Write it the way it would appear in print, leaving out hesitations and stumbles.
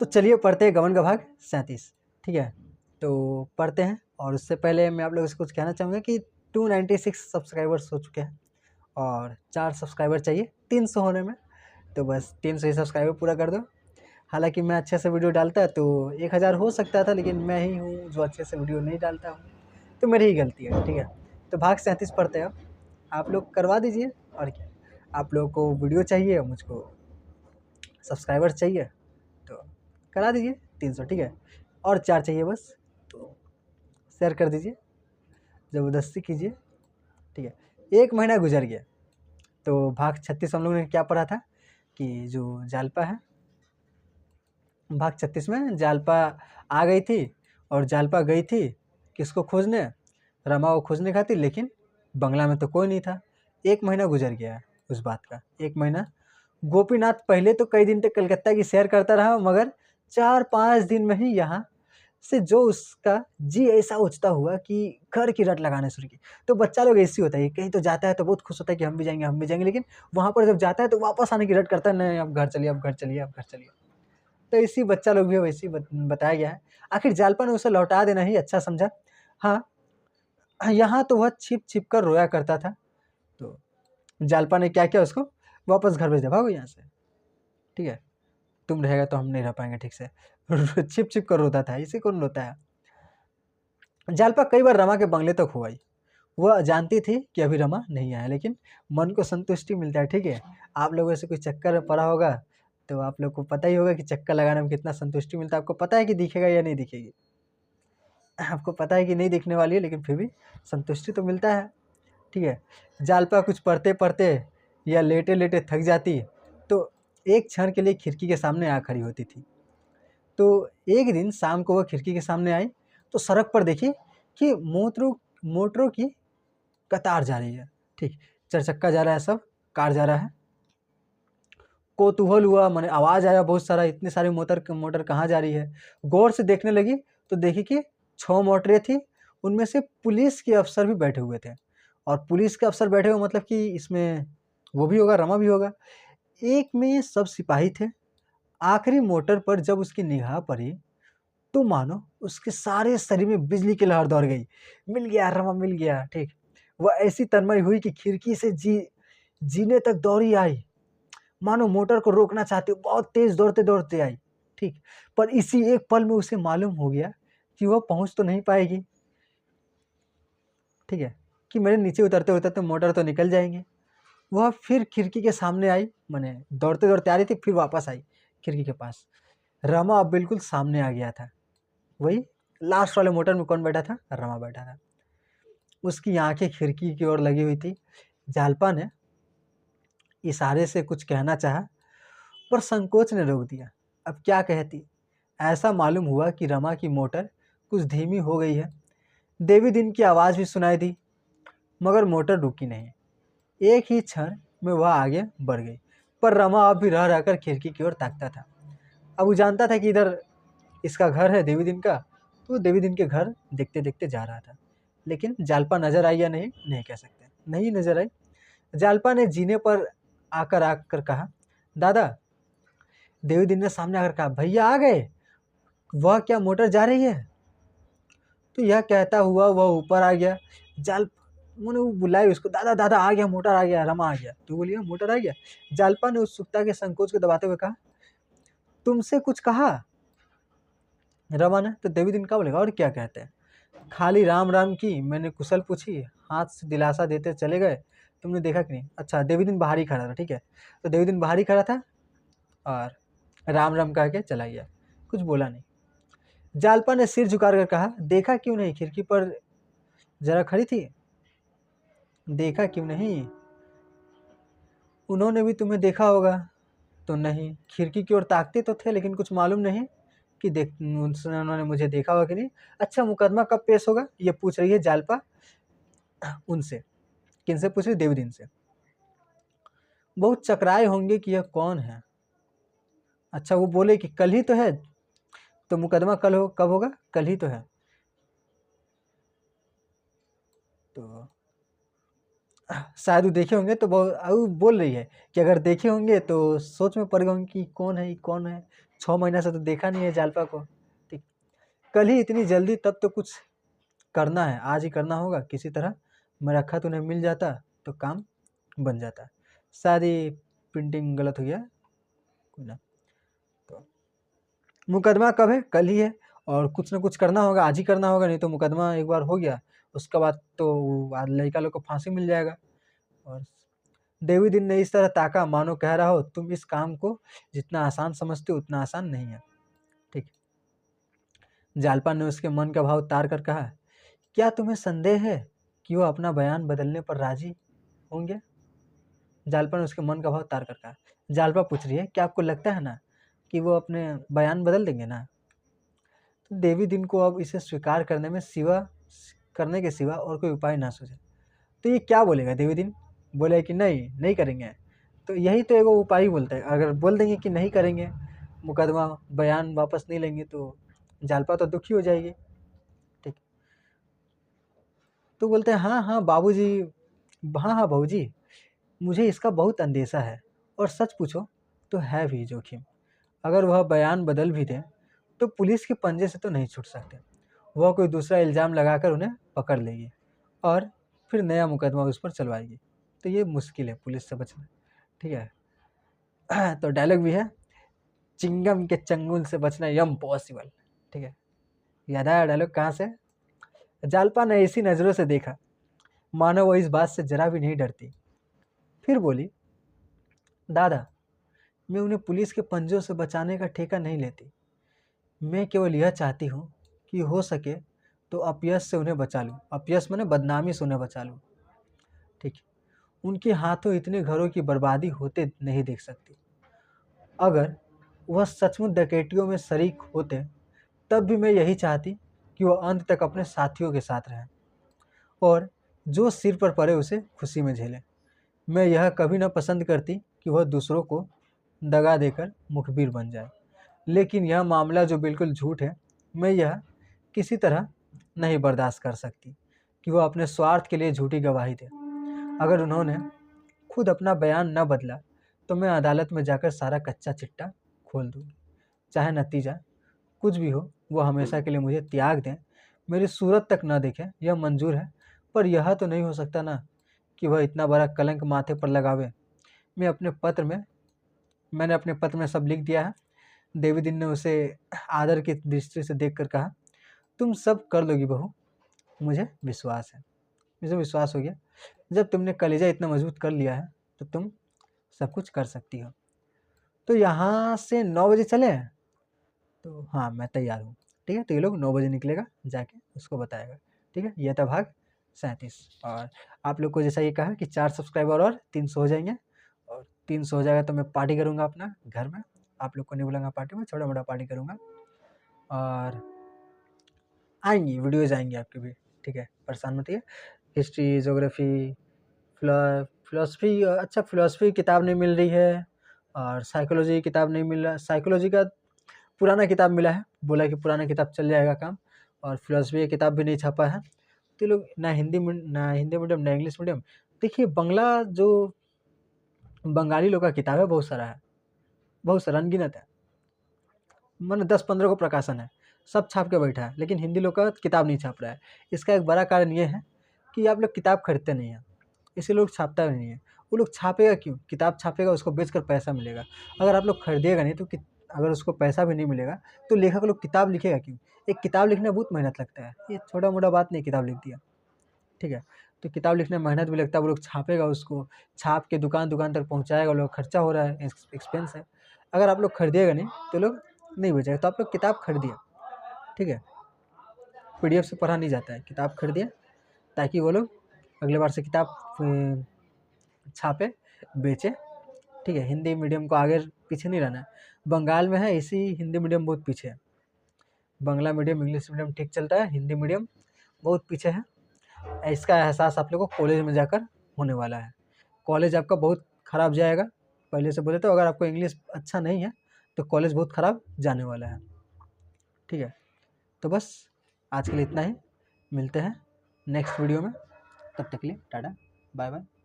तो चलिए पढ़ते हैं गबन का भाग 37। ठीक है, तो पढ़ते हैं। और उससे पहले मैं आप लोगों से कुछ कहना चाहूँगा कि 296 सब्सक्राइबर्स हो चुके हैं और 4 सब्सक्राइबर चाहिए 300 होने में। तो बस 300 ही सब्सक्राइबर पूरा कर दो। हालांकि मैं अच्छे से वीडियो डालता तो 1000 हो सकता था, लेकिन मैं ही हूँ जो अच्छे से वीडियो नहीं डालता हूँ, तो मेरी ही गलती है। ठीक है, तो भाग 37 पढ़ते हैं। आप लोग करवा दीजिए। और क्या, आप लोगों को वीडियो चाहिए, मुझको सब्सक्राइबर चाहिए, तो करा दीजिए 300। ठीक है, और 4 चाहिए बस, तो शेयर कर दीजिए, ज़बरदस्ती कीजिए। ठीक है, 1 महीना गुजर गया। तो भाग 36 हम लोगों ने क्या पढ़ा था कि जो जालपा है, भाग 36 में जालपा आ गई थी और जालपा गई थी किसको खोजने, रमा को खोजने खाती, लेकिन बंगला में तो कोई नहीं था। 1 महीना गुजर गया है उस बात का, 1 महीना। गोपीनाथ पहले तो कई दिन तक कलकत्ता की सैर करता रहा, मगर 4-5 दिन में ही यहाँ से जो उसका जी ऐसा उचता हुआ कि घर की रट लगाने शुरू की। तो बच्चा लोग ऐसी होता है, कहीं तो जाता है तो बहुत खुश होता है कि हम भी जाएंगे हम भी जाएंगे, लेकिन वहाँ पर जब जाता है तो वापस आने की रट करता है, नहीं अब घर चलिए अब घर चलिए अब घर चलिए। तो इसी बच्चा लोग भी वैसे ही बताया गया है। आखिर जालपा ने उसे लौटा देना ही अच्छा समझा। हाँ, यहाँ तो वह छिप छिप कर रोया करता था, तो जालपा ने क्या किया, उसको वापस घर भेज दिया, भागो यहाँ से। ठीक है, तुम रहेगा तो हम नहीं रह पाएंगे ठीक से। छिप छिप कर रोता था, इसी कौन रोता है। जालपा कई बार रमा के बंगले तक हो आई। वह जानती थी कि अभी रमा नहीं आया, लेकिन मन को संतुष्टि मिलता है। ठीक है, आप लोगों से कोई चक्कर में पड़ा होगा तो आप लोग को पता ही होगा कि चक्कर लगाने में कितना संतुष्टि मिलता है। आपको पता है कि दिखेगा या नहीं दिखेगी, आपको पता है कि नहीं दिखने वाली है, लेकिन फिर भी संतुष्टि तो मिलता है। ठीक है, जालपा कुछ पढ़ते पढ़ते या लेटे लेटे थक जाती तो एक क्षण के लिए खिड़की के सामने आ खड़ी होती थी। तो एक दिन शाम को वह खिड़की के सामने आई तो सड़क पर देखी कि मोटरों की कतार जा रही है। ठीक, 4 चक्का जा रहा है, सब कार जा रहा है। कौतूहल हुआ, मैंने आवाज़ आया बहुत सारा, इतनी सारी मोटर कहाँ जा रही है। गौर से देखने लगी तो देखी कि 6 मोटरें थी, उनमें से पुलिस के अफसर भी बैठे हुए थे। और पुलिस के अफसर बैठे हुए मतलब कि इसमें वो भी होगा, रमा भी होगा। एक में सब सिपाही थे। आखिरी मोटर पर जब उसकी निगाह पड़ी तो मानो उसके सारे शरीर में बिजली की लहर दौड़ गई। मिल गया रमा, मिल गया। ठीक, वह ऐसी तन्मय हुई कि खिड़की से जीने तक दौड़ी आई, मानो मोटर को रोकना चाहती हो, बहुत तेज दौड़ते दौड़ते आई। ठीक, पर इसी एक पल में उसे मालूम हो गया कि वह पहुंच तो नहीं पाएगी। ठीक है, कि मेरे नीचे उतरते उतरते मोटर तो निकल जाएंगे। वह फिर खिड़की के सामने आई, मैंने दौड़ते दौड़ते आ रही थी, फिर वापस आई खिड़की के पास। रमा अब बिल्कुल सामने आ गया था। वही लास्ट वाले मोटर में कौन बैठा था, रमा बैठा था। उसकी आंखें खिड़की की ओर लगी हुई थी। जालपा ने इशारे से कुछ कहना चाहा, पर संकोच ने रोक दिया। अब क्या कहती। ऐसा मालूम हुआ कि रमा की मोटर कुछ धीमी हो गई है। देवी दिन की आवाज़ भी सुनाई दी, मगर मोटर रुकी नहीं। एक ही क्षण में वह आगे बढ़ गई, पर रमा अब भी रह रहकर खिड़की की ओर ताकता था। अब वो जानता था कि इधर इसका घर है देवी दिन का, तो वो देवी दिन के घर देखते देखते जा रहा था। लेकिन जालपा नजर आई या नहीं, नहीं कह सकते, नहीं नजर आई। जालपा ने जीने पर आकर कहा, दादा। देवी दिन ने सामने आकर कहा, भैया आ गए। वह क्या मोटर जा रही है। तो यह कहता हुआ वह ऊपर आ गया। जाल मैंने वो बुलाई उसको, दादा दादा आ गया, मोटर आ गया, रमा आ गया। तो बोलिए मोटर आ गया। जालपा ने उत्सुकता के संकोच को दबाते हुए कहा, तुमसे कुछ कहा रमा ने। तो देवी दिन का बोलेगा, और क्या कहते हैं, खाली राम राम की, मैंने कुशल पूछी, हाथ से दिलासा देते चले गए। तुमने देखा कि नहीं। अच्छा, देवी दिन बाहर ही खड़ा था। ठीक है, तो देवी दिन बाहर ही खड़ा था और राम राम कह के चला गया, कुछ बोला नहीं। जालपा ने सिर झुकाकर कहा, देखा क्यों नहीं, खिड़की पर जरा खड़ी थी, देखा क्यों नहीं। उन्होंने भी तुम्हें देखा होगा। तो नहीं, खिड़की की ओर ताकते तो थे, लेकिन कुछ मालूम नहीं कि उन्होंने मुझे देखा होगा कि नहीं। अच्छा, मुकदमा कब पेश होगा, ये पूछ रही है जालपा उनसे। किनसे पूछ रही, देवी दिन से। बहुत चकराए होंगे कि यह कौन है। अच्छा, वो बोले कि कल ही तो है, तो मुकदमा कब होगा, कल ही तो है। तो शायद वो देखे होंगे, तो वो बोल रही है कि अगर देखे होंगे तो सोच में पड़ गए होंगे कि कौन है, कौन है, 6 महीना से तो देखा नहीं है जालपा को। ठीक, कल ही इतनी जल्दी, तब तो कुछ करना है, आज ही करना होगा किसी तरह। मरखा तो उन्हें मिल जाता तो काम बन जाता। सारी प्रिंटिंग गलत हो गया कोई ना। तो मुकदमा कब है? कल ही है, और कुछ ना कुछ करना होगा, आज ही करना होगा, नहीं तो मुकदमा एक बार हो गया उसके बाद तो लड़का लोग को फांसी मिल जाएगा। और देवी दिन ने इस तरह ताका मानो कह रहा हो तुम इस काम को जितना आसान समझते हो उतना आसान नहीं है। ठीक, जालपा ने उसके मन का भाव तार कर कहा, क्या तुम्हें संदेह है कि वो अपना बयान बदलने पर राजी होंगे? जालपा ने उसके मन का भाव तार कर कहा। जालपा पूछ रही है, क्या आपको लगता है ना कि वो अपने बयान बदल देंगे ना? तो देवी दिन को अब इसे स्वीकार करने के सिवा और कोई उपाय ना सूझे। तो ये क्या बोलेगा देवी दिन? बोले कि नहीं नहीं करेंगे, तो यही तो एगो उपाय ही बोलता है। अगर बोल देंगे कि नहीं करेंगे, मुकदमा बयान वापस नहीं लेंगे, तो जालपा तो दुखी हो जाएगी। ठीक, तो बोलते हैं हाँ हाँ बाबूजी, हाँ हाँ बाबूजी, मुझे इसका बहुत अंदेशा है, और सच पूछो तो है भी जोखिम। अगर वह बयान बदल भी दें तो पुलिस के पंजे से तो नहीं छूट सकते। वह कोई दूसरा इल्ज़ाम लगाकर उन्हें पकड़ लेगी और फिर नया मुकदमा उस पर चलवाएगी। तो ये मुश्किल है पुलिस से बचना। ठीक है। तो डायलॉग भी है, चिंगम के चंगुल से बचना इम्पॉसिबल। ठीक है, याद आया डायलॉग कहाँ से? जालपा ने ऐसी नज़रों से देखा मानो वो इस बात से जरा भी नहीं डरती। फिर बोली, दादा, मैं उन्हें पुलिस के पंजों से बचाने का ठेका नहीं लेती। मैं केवल यह चाहती हूँ कि हो सके तो अपयश से उन्हें बचा लूँ। अपयश माने बदनामी से उन्हें बचा लूँ। ठीक है, उनके हाथों इतने घरों की बर्बादी होते नहीं देख सकती। अगर वह सचमुच डकैतियों में शरीक होते तब भी मैं यही चाहती कि वह अंत तक अपने साथियों के साथ रहें और जो सिर पर पड़े उसे खुशी में झेलें। मैं यह कभी न पसंद करती कि वह दूसरों को दगा देकर मुखबिर बन जाए। लेकिन यह मामला जो बिल्कुल झूठ है, मैं यह किसी तरह नहीं बर्दाश्त कर सकती कि वह अपने स्वार्थ के लिए झूठी गवाही दे। अगर उन्होंने खुद अपना बयान न बदला तो मैं अदालत में जाकर सारा कच्चा चिट्टा खोल दूँगी। चाहे नतीजा कुछ भी हो, वो हमेशा के लिए मुझे त्याग दें, मेरी सूरत तक न देखें, यह मंजूर है। पर यह तो नहीं हो सकता ना कि वह इतना बड़ा कलंक माथे पर लगावे। मैंने अपने पत्र में सब लिख दिया है। देवी दिन ने उसे आदर की दृष्टि से देखकर कहा, तुम सब कर लोगी बहू, मुझे विश्वास है। मुझे विश्वास हो गया, जब तुमने कलेजा इतना मजबूत कर लिया है तो तुम सब कुछ कर सकती हो। तो यहाँ से 9 बजे चले? तो हाँ, मैं तैयार हूँ। ठीक है, तो ये लोग 9 बजे निकलेगा, जाके उसको बताएगा। ठीक है, यह था भाग 37। और आप लोग को जैसा ये कहा कि 4 सब्सक्राइबर और 300 हो जाएंगे, और 300 हो जाएगा तो मैं पार्टी करूँगा अपना घर में। आप लोग को नहीं बुलाऊंगा पार्टी में, छोटा मोटा पार्टी करूँगा, और आएंगी वीडियोज़ आएंगी आपकी भी। ठीक है, परेशान मत होइए। हिस्ट्री, ज्योग्राफी, फिलोसफी, अच्छा फिलोसफी किताब नहीं मिल रही है, और साइकोलॉजी की किताब नहीं मिल रहा। साइकोलॉजी का पुराना किताब मिला है, बोला कि पुराना किताब चल जाएगा काम, और फिलोसफी की किताब भी नहीं छापा है। तो ये लोग ना हिंदी मीडियम ना इंग्लिश मीडियम। देखिए, बंगला जो बंगाली लोग का किताब है बहुत सारा है, बहुत सारा अनगिनत है, मैंने 10-15 को प्रकाशन है, सब छाप के बैठा है, लेकिन हिंदी लोग का किताब नहीं छाप रहा है। इसका एक बड़ा कारण ये है कि आप लोग किताब खरीदते नहीं हैं, इसलिए लोग छापता भी नहीं है। वो लोग छापेगा क्यों? किताब छापेगा, उसको बेचकर पैसा मिलेगा। अगर आप लोग खरीदिएगा नहीं तो अगर उसको पैसा भी नहीं मिलेगा तो लेखक लोग किताब लिखेगा क्यों? एक किताब लिखने में बहुत मेहनत लगता है, ये छोटा मोटा बात नहीं किताब लिख दिया। ठीक है, तो किताब लिखने में मेहनत भी लगता है, वो लोग छापेगा, उसको छाप के दुकान दुकान तक पहुँचाएगा, लोग खर्चा हो रहा है, एक्सपेंस है। अगर आप लोग खरीदिएगा नहीं तो लोग नहीं बेचेगा। तो आप लोग किताब खरीदिए। ठीक है, PDF से पढ़ा नहीं जाता है, किताब खरीदिए ताकि वो लोग अगले बार से किताब छापे, बेचे। ठीक है, हिंदी मीडियम को आगे पीछे नहीं रहना है। बंगाल में है इसी हिंदी मीडियम बहुत पीछे है। बांग्ला मीडियम इंग्लिश मीडियम ठीक चलता है, हिंदी मीडियम बहुत पीछे है। इसका एहसास आप लोगों को कॉलेज में जाकर होने वाला है। कॉलेज आपका बहुत ख़राब जाएगा। पहले से बोले तो अगर आपको इंग्लिश अच्छा नहीं है तो कॉलेज बहुत ख़राब जाने वाला है। ठीक है, तो बस आज के लिए इतना ही, मिलते हैं नेक्स्ट वीडियो में। तब तक के लिए टाटा, बाय बाय।